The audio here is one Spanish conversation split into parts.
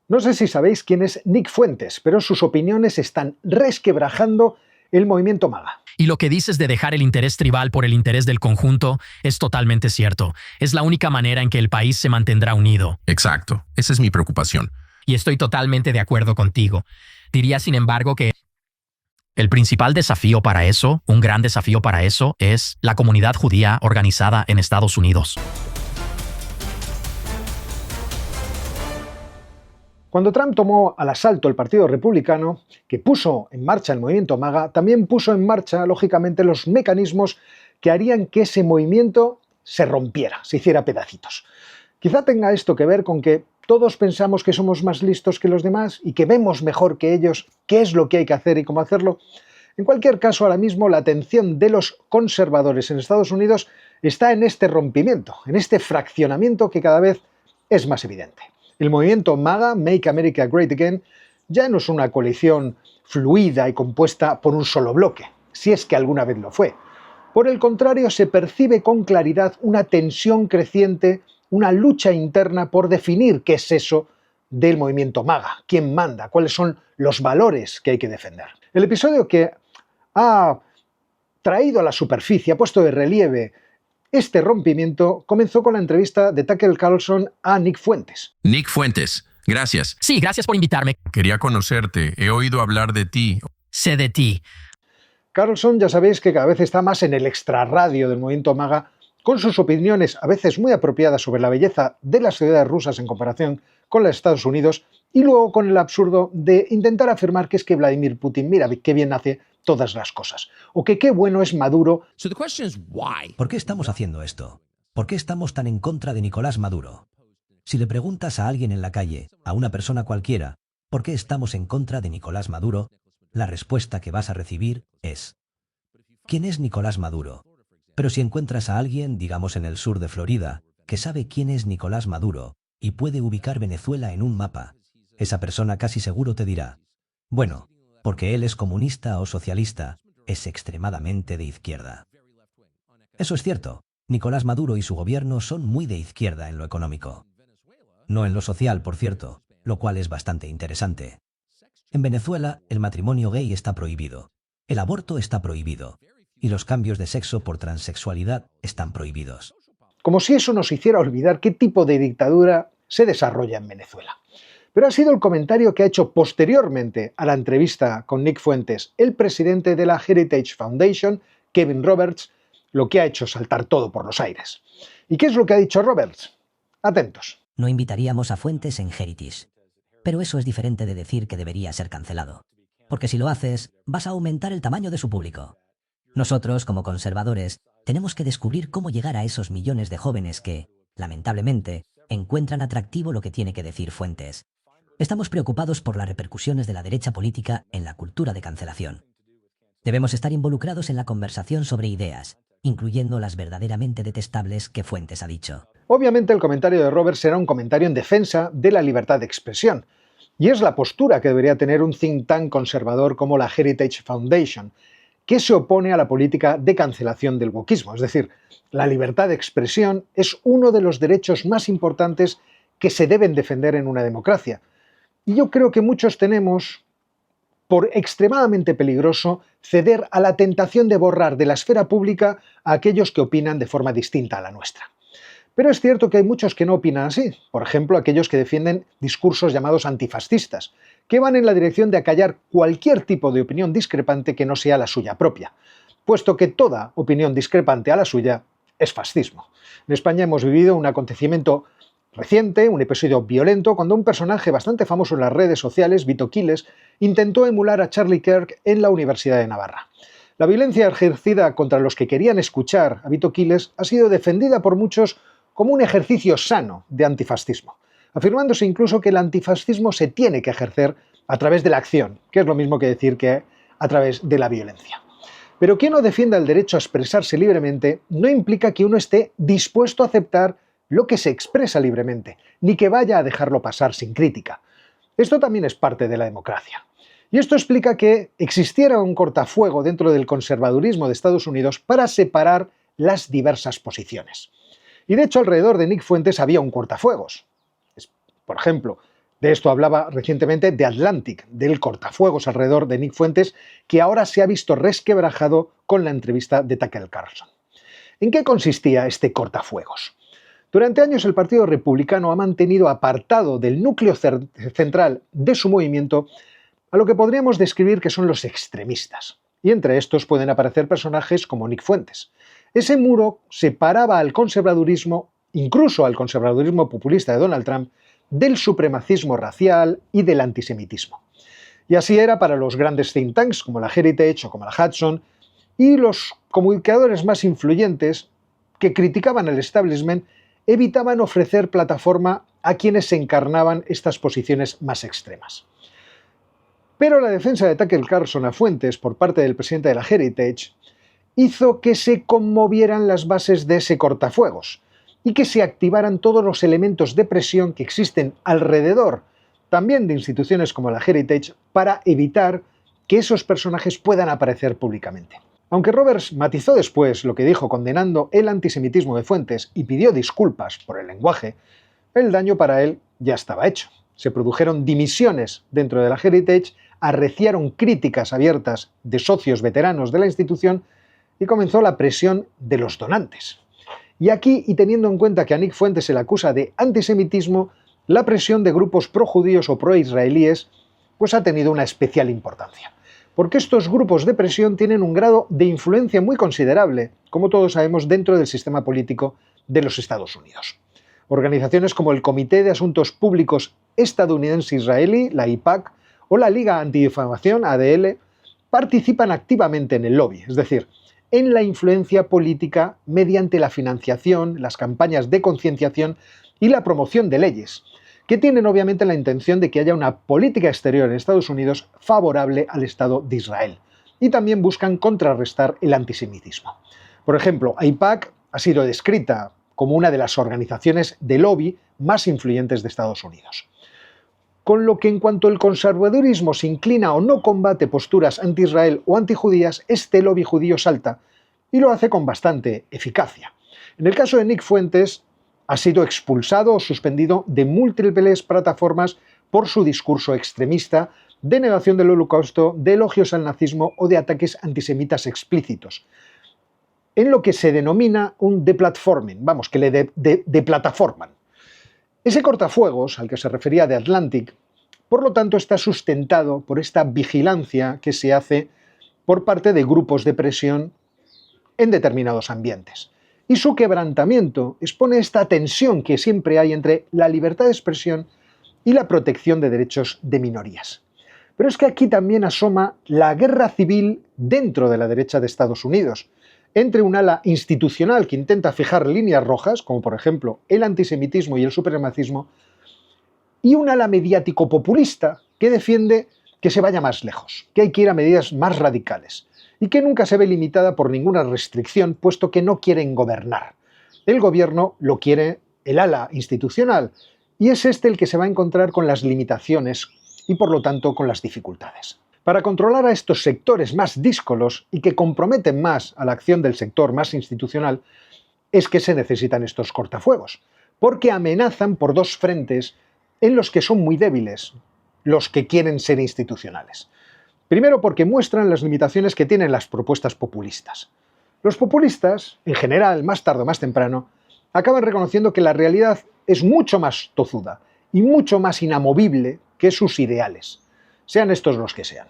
No sé si sabéis quién es Nick Fuentes, pero sus opiniones están resquebrajando el movimiento MAGA. Y lo que dices de dejar el interés tribal por el interés del conjunto es totalmente cierto. Es la única manera en que el país se mantendrá unido. Exacto, esa es mi preocupación. Y estoy totalmente de acuerdo contigo. Diría, sin embargo, que el principal desafío para eso, un gran desafío para eso, es la comunidad judía organizada en Estados Unidos. Cuando Trump tomó al asalto el Partido Republicano, que puso en marcha el movimiento MAGA, también puso en marcha, lógicamente, los mecanismos que harían que ese movimiento se rompiera, se hiciera pedacitos. Quizá tenga esto que ver con que todos pensamos que somos más listos que los demás y que vemos mejor que ellos qué es lo que hay que hacer y cómo hacerlo. En cualquier caso, ahora mismo la atención de los conservadores en Estados Unidos está en este rompimiento, en este fraccionamiento que cada vez es más evidente. El movimiento MAGA, Make America Great Again, ya no es una coalición fluida y compuesta por un solo bloque, si es que alguna vez lo fue. Por el contrario, se percibe con claridad una tensión creciente, una lucha interna por definir qué es eso del movimiento MAGA, quién manda, cuáles son los valores que hay que defender. El episodio que ha traído a la superficie, ha puesto de relieve este rompimiento, comenzó con la entrevista de Tucker Carlson a Nick Fuentes. Nick Fuentes, gracias. Sí, gracias por invitarme. Quería conocerte, he oído hablar de ti. Sé de ti. Carlson, ya sabéis que cada vez está más en el extrarradio del movimiento MAGA, con sus opiniones a veces muy apropiadas sobre la belleza de las ciudades rusas en comparación con las de Estados Unidos, y luego con el absurdo de intentar afirmar que es que Vladimir Putin, mira qué bien hace todas las cosas, o que qué bueno es Maduro. ¿Por qué estamos haciendo esto? ¿Por qué estamos tan en contra de Nicolás Maduro? Si le preguntas a alguien en la calle, a una persona cualquiera, ¿por qué estamos en contra de Nicolás Maduro?, la respuesta que vas a recibir es: ¿quién es Nicolás Maduro? Pero si encuentras a alguien, digamos en el sur de Florida, que sabe quién es Nicolás Maduro y puede ubicar Venezuela en un mapa, esa persona casi seguro te dirá: bueno, porque él es comunista o socialista, es extremadamente de izquierda. Eso es cierto, Nicolás Maduro y su gobierno son muy de izquierda en lo económico. No en lo social, por cierto, lo cual es bastante interesante. En Venezuela, el matrimonio gay está prohibido, el aborto está prohibido, y los cambios de sexo por transexualidad están prohibidos. Como si eso nos hiciera olvidar qué tipo de dictadura se desarrolla en Venezuela. Pero ha sido el comentario que ha hecho posteriormente a la entrevista con Nick Fuentes el presidente de la Heritage Foundation, Kevin Roberts, lo que ha hecho saltar todo por los aires. ¿Y qué es lo que ha dicho Roberts? Atentos. No invitaríamos a Fuentes en Heritage. Pero eso es diferente de decir que debería ser cancelado. Porque si lo haces, vas a aumentar el tamaño de su público. Nosotros, como conservadores, tenemos que descubrir cómo llegar a esos millones de jóvenes que, lamentablemente, encuentran atractivo lo que tiene que decir Fuentes. Estamos preocupados por las repercusiones de la derecha política en la cultura de cancelación. Debemos estar involucrados en la conversación sobre ideas, incluyendo las verdaderamente detestables que Fuentes ha dicho. Obviamente el comentario de Roberts será un comentario en defensa de la libertad de expresión, y es la postura que debería tener un think tank conservador como la Heritage Foundation, que se opone a la política de cancelación del wokismo. Es decir, la libertad de expresión es uno de los derechos más importantes que se deben defender en una democracia. Y yo creo que muchos tenemos, por extremadamente peligroso, ceder a la tentación de borrar de la esfera pública a aquellos que opinan de forma distinta a la nuestra. Pero es cierto que hay muchos que no opinan así, por ejemplo, aquellos que defienden discursos llamados antifascistas, que van en la dirección de acallar cualquier tipo de opinión discrepante que no sea la suya propia, puesto que toda opinión discrepante a la suya es fascismo. En España hemos vivido un acontecimiento reciente, un episodio violento, cuando un personaje bastante famoso en las redes sociales, Vito Quiles, intentó emular a Charlie Kirk en la Universidad de Navarra. La violencia ejercida contra los que querían escuchar a Vito Quiles ha sido defendida por muchos como un ejercicio sano de antifascismo, afirmándose incluso que el antifascismo se tiene que ejercer a través de la acción, que es lo mismo que decir que a través de la violencia. Pero que uno defienda el derecho a expresarse libremente no implica que uno esté dispuesto a aceptar lo que se expresa libremente, ni que vaya a dejarlo pasar sin crítica. Esto también es parte de la democracia. Y esto explica que existiera un cortafuego dentro del conservadurismo de Estados Unidos para separar las diversas posiciones. Y de hecho, alrededor de Nick Fuentes había un cortafuegos. Por ejemplo, De esto hablaba recientemente The Atlantic, del cortafuegos alrededor de Nick Fuentes, que ahora se ha visto resquebrajado con la entrevista de Tucker Carlson. ¿En qué consistía este cortafuegos? Durante años el Partido Republicano ha mantenido apartado del núcleo central de su movimiento a lo que podríamos describir que son los extremistas. Y entre estos pueden aparecer personajes como Nick Fuentes. Ese muro separaba al conservadurismo, incluso al conservadurismo populista de Donald Trump, del supremacismo racial y del antisemitismo. Y así era para los grandes think tanks como la Heritage o como la Hudson, y los comunicadores más influyentes que criticaban el establishment evitaban ofrecer plataforma a quienes encarnaban estas posiciones más extremas. Pero la defensa de Tucker Carlson a Fuentes por parte del presidente de la Heritage hizo que se conmovieran las bases de ese cortafuegos y que se activaran todos los elementos de presión que existen alrededor, también de instituciones como la Heritage, para evitar que esos personajes puedan aparecer públicamente. Aunque Roberts matizó después lo que dijo condenando el antisemitismo de Fuentes y pidió disculpas por el lenguaje, el daño para él ya estaba hecho. Se produjeron dimisiones dentro de la Heritage, arreciaron críticas abiertas de socios veteranos de la institución y comenzó la presión de los donantes. Y aquí, y teniendo en cuenta que a Nick Fuentes se le acusa de antisemitismo, la presión de grupos pro-judíos o pro-israelíes pues ha tenido una especial importancia. Porque estos grupos de presión tienen un grado de influencia muy considerable, como todos sabemos, dentro del sistema político de los Estados Unidos. Organizaciones como el Comité de Asuntos Públicos Estadounidense-Israelí, la IPAC, o la Liga Antidifamación, ADL, participan activamente en el lobby, es decir, en la influencia política mediante la financiación, las campañas de concienciación y la promoción de leyes, que tienen obviamente la intención de que haya una política exterior en Estados Unidos favorable al Estado de Israel, y también buscan contrarrestar el antisemitismo. Por ejemplo, AIPAC ha sido descrita como una de las organizaciones de lobby más influyentes de Estados Unidos. Con lo que en cuanto el conservadurismo se inclina o no combate posturas anti-Israel o antijudías, este lobby judío salta y lo hace con bastante eficacia. En el caso de Nick Fuentes, ha sido expulsado o suspendido de múltiples plataformas por su discurso extremista, de negación del Holocausto, de elogios al nazismo o de ataques antisemitas explícitos, en lo que se denomina un deplatforming, que le deplataforman. Ese cortafuegos, al que se refería The Atlantic, por lo tanto está sustentado por esta vigilancia que se hace por parte de grupos de presión en determinados ambientes. Y su quebrantamiento expone esta tensión que siempre hay entre la libertad de expresión y la protección de derechos de minorías. Pero es que aquí también asoma la guerra civil dentro de la derecha de Estados Unidos, entre un ala institucional que intenta fijar líneas rojas, como por ejemplo el antisemitismo y el supremacismo, y un ala mediático populista que defiende que se vaya más lejos, que hay que ir a medidas más radicales, y que nunca se ve limitada por ninguna restricción, puesto que no quieren gobernar. El gobierno lo quiere el ala institucional, y es este el que se va a encontrar con las limitaciones y por lo tanto con las dificultades. Para controlar a estos sectores más díscolos y que comprometen más a la acción del sector más institucional, es que se necesitan estos cortafuegos, porque amenazan por dos frentes en los que son muy débiles los que quieren ser institucionales. Primero, porque muestran las limitaciones que tienen las propuestas populistas. Los populistas, en general, más tarde o más temprano, acaban reconociendo que la realidad es mucho más tozuda y mucho más inamovible que sus ideales, sean estos los que sean.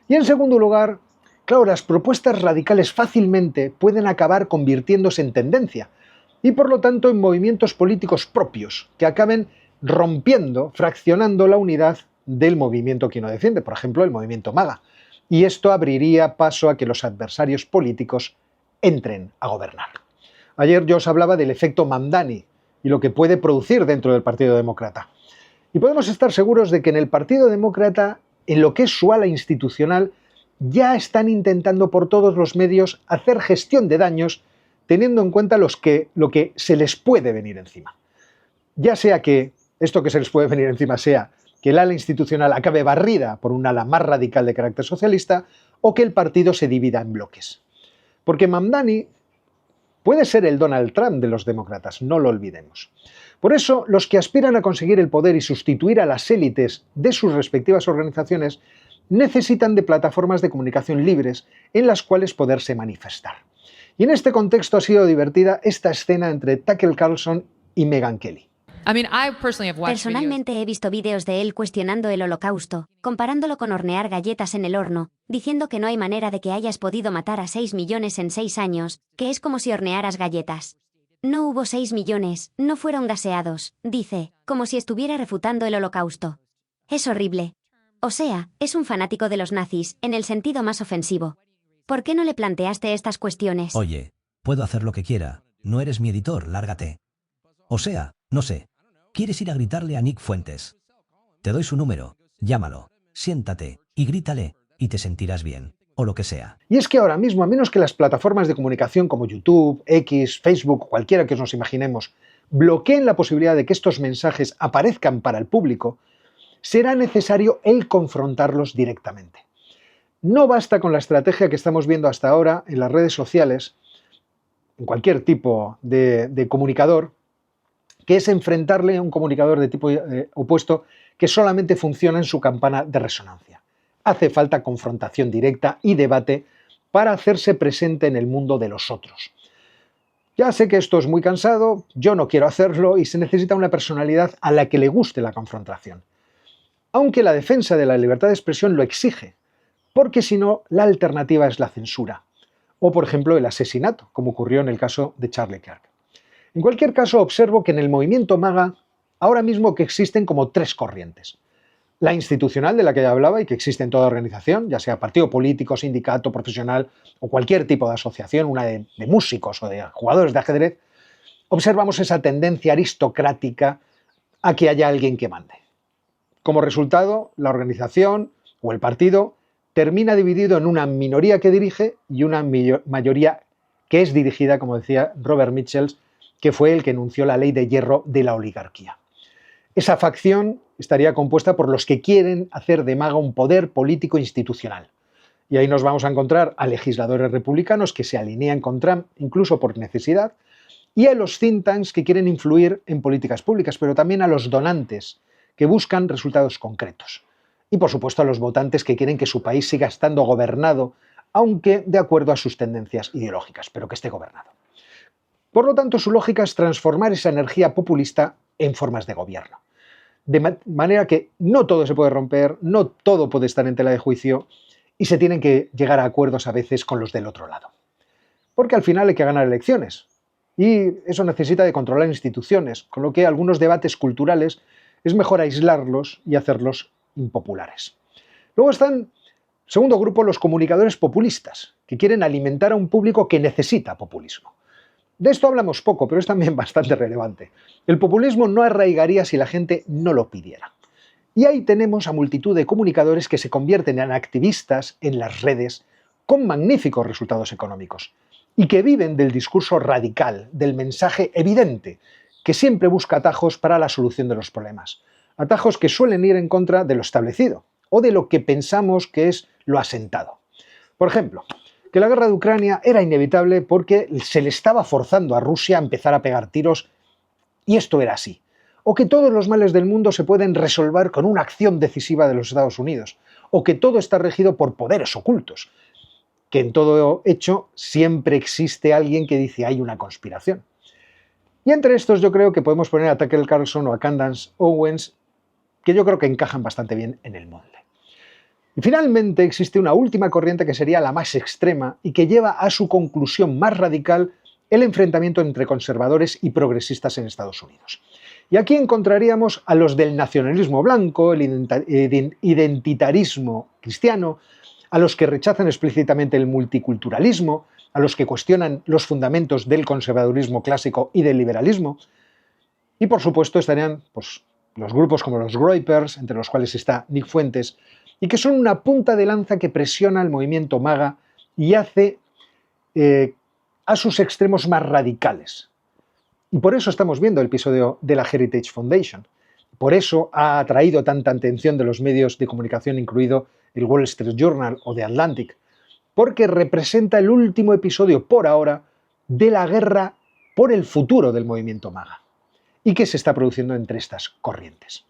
Y en segundo lugar, claro, las propuestas radicales fácilmente pueden acabar convirtiéndose en tendencia y por lo tanto en movimientos políticos propios que acaben rompiendo, fraccionando la unidad del movimiento que uno defiende, por ejemplo, el movimiento MAGA. Y esto abriría paso a que los adversarios políticos entren a gobernar. Ayer yo os hablaba del efecto Mamdani y lo que puede producir dentro del Partido Demócrata. Y podemos estar seguros de que en el Partido Demócrata, en lo que es su ala institucional, ya están intentando por todos los medios hacer gestión de daños, teniendo en cuenta lo que se les puede venir encima. Ya sea que esto que se les puede venir encima sea que el ala institucional acabe barrida por un ala más radical de carácter socialista o que el partido se divida en bloques. Porque Mamdani puede ser el Donald Trump de los demócratas, no lo olvidemos. Por eso, los que aspiran a conseguir el poder y sustituir a las élites de sus respectivas organizaciones necesitan de plataformas de comunicación libres en las cuales poderse manifestar. Y en este contexto ha sido divertida esta escena entre Tucker Carlson y Megyn Kelly. Personalmente he visto vídeos de él cuestionando el Holocausto, comparándolo con hornear galletas en el horno, diciendo que no hay manera de que hayas podido matar a 6 millones en 6 años, que es como si hornearas galletas. No hubo 6 millones, no fueron gaseados, dice, como si estuviera refutando el Holocausto. Es horrible. O sea, es un fanático de los nazis, en el sentido más ofensivo. ¿Por qué no le planteaste estas cuestiones? Oye, puedo hacer lo que quiera, no eres mi editor, lárgate. O sea, no sé. ¿Quieres ir a gritarle a Nick Fuentes? Te doy su número, llámalo, siéntate y grítale, y te sentirás bien, o lo que sea. Y es que ahora mismo, a menos que las plataformas de comunicación como YouTube, X, Facebook, cualquiera que nos imaginemos, bloqueen la posibilidad de que estos mensajes aparezcan para el público, será necesario el confrontarlos directamente. No basta con la estrategia que estamos viendo hasta ahora en las redes sociales, en cualquier tipo de comunicador, que es enfrentarle a un comunicador de tipo opuesto que solamente funciona en su campana de resonancia. Hace falta confrontación directa y debate para hacerse presente en el mundo de los otros. Ya sé que esto es muy cansado, yo no quiero hacerlo y se necesita una personalidad a la que le guste la confrontación. Aunque la defensa de la libertad de expresión lo exige, porque si no, la alternativa es la censura. O, por ejemplo, el asesinato, como ocurrió en el caso de Charlie Kirk. En cualquier caso, observo que en el movimiento MAGA ahora mismo que existen como 3 corrientes. La institucional, de la que ya hablaba y que existe en toda organización, ya sea partido político, sindicato, profesional o cualquier tipo de asociación, una de músicos o de jugadores de ajedrez, observamos esa tendencia aristocrática a que haya alguien que mande. Como resultado, la organización o el partido termina dividido en una minoría que dirige y una mayoría que es dirigida, como decía Robert Mitchell, que fue el que enunció la ley de hierro de la oligarquía. Esa facción estaría compuesta por los que quieren hacer de MAGA un poder político institucional. Y ahí nos vamos a encontrar a legisladores republicanos que se alinean con Trump, incluso por necesidad, y a los think tanks que quieren influir en políticas públicas, pero también a los donantes que buscan resultados concretos. Y por supuesto a los votantes que quieren que su país siga estando gobernado, aunque de acuerdo a sus tendencias ideológicas, pero que esté gobernado. Por lo tanto, su lógica es transformar esa energía populista en formas de gobierno. De manera que no todo se puede romper, no todo puede estar en tela de juicio y se tienen que llegar a acuerdos a veces con los del otro lado. Porque al final hay que ganar elecciones y eso necesita de controlar instituciones, con lo que algunos debates culturales es mejor aislarlos y hacerlos impopulares. Luego están, segundo grupo, los comunicadores populistas, que quieren alimentar a un público que necesita populismo. De esto hablamos poco, pero es también bastante relevante. El populismo no arraigaría si la gente no lo pidiera. Y ahí tenemos a multitud de comunicadores que se convierten en activistas en las redes con magníficos resultados económicos y que viven del discurso radical, del mensaje evidente, que siempre busca atajos para la solución de los problemas. Atajos que suelen ir en contra de lo establecido o de lo que pensamos que es lo asentado. Por ejemplo, que la guerra de Ucrania era inevitable porque se le estaba forzando a Rusia a empezar a pegar tiros y esto era así. O que todos los males del mundo se pueden resolver con una acción decisiva de los Estados Unidos. O que todo está regido por poderes ocultos. Que en todo hecho siempre existe alguien que dice hay una conspiración. Y entre estos yo creo que podemos poner a Tucker Carlson o a Candace Owens, que yo creo que encajan bastante bien en el molde. Y finalmente existe una última corriente que sería la más extrema y que lleva a su conclusión más radical el enfrentamiento entre conservadores y progresistas en Estados Unidos. Y aquí encontraríamos a los del nacionalismo blanco, el identitarismo cristiano, a los que rechazan explícitamente el multiculturalismo, a los que cuestionan los fundamentos del conservadurismo clásico y del liberalismo. Y por supuesto estarían los grupos como los Groypers, entre los cuales está Nick Fuentes, y que son una punta de lanza que presiona al movimiento MAGA y hace a sus extremos más radicales. Y por eso estamos viendo el episodio de la Heritage Foundation. Por eso ha atraído tanta atención de los medios de comunicación, incluido el Wall Street Journal o The Atlantic, porque representa el último episodio por ahora de la guerra por el futuro del movimiento MAGA. y qué se está produciendo entre estas corrientes.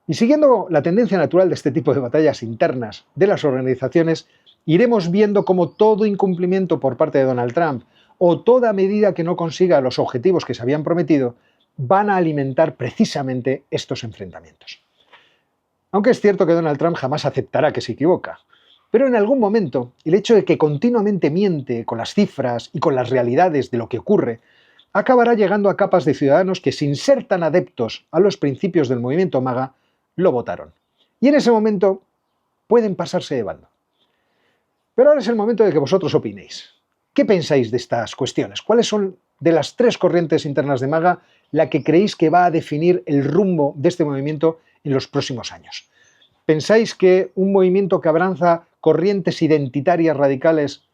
Y siguiendo la tendencia natural de este tipo de batallas internas de las organizaciones, iremos viendo cómo todo incumplimiento por parte de Donald Trump o toda medida que no consiga los objetivos que se habían prometido van a alimentar precisamente estos enfrentamientos. Aunque es cierto que Donald Trump jamás aceptará que se equivoca, pero en algún momento el hecho de que continuamente miente con las cifras y con las realidades de lo que ocurre acabará llegando a capas de ciudadanos que, sin ser tan adeptos a los principios del movimiento MAGA, lo votaron. Y en ese momento pueden pasarse de bando. Pero ahora es el momento de que vosotros opinéis. ¿Qué pensáis de estas cuestiones? ¿Cuáles son de las tres corrientes internas de MAGA la que creéis que va a definir el rumbo de este movimiento en los próximos años? ¿Pensáis que un movimiento que abraza corrientes identitarias radicales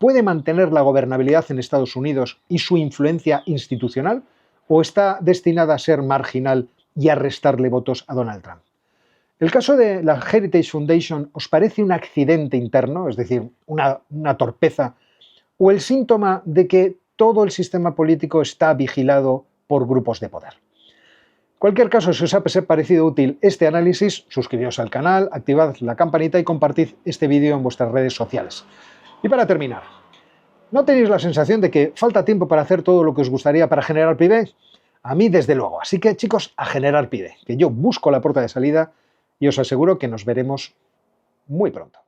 puede mantener la gobernabilidad en Estados Unidos y su influencia institucional? ¿O está destinada a ser marginal y a restarle votos a Donald Trump? ¿El caso de la Heritage Foundation os parece un accidente interno, es decir, una torpeza, o el síntoma de que todo el sistema político está vigilado por grupos de poder? En cualquier caso, si os ha parecido útil este análisis, suscribíos al canal, activad la campanita y compartid este vídeo en vuestras redes sociales. Y para terminar, ¿no tenéis la sensación de que falta tiempo para hacer todo lo que os gustaría para generar PIB? A mí, desde luego. Así que, chicos, a generar PIB, que yo busco la puerta de salida y os aseguro que nos veremos muy pronto.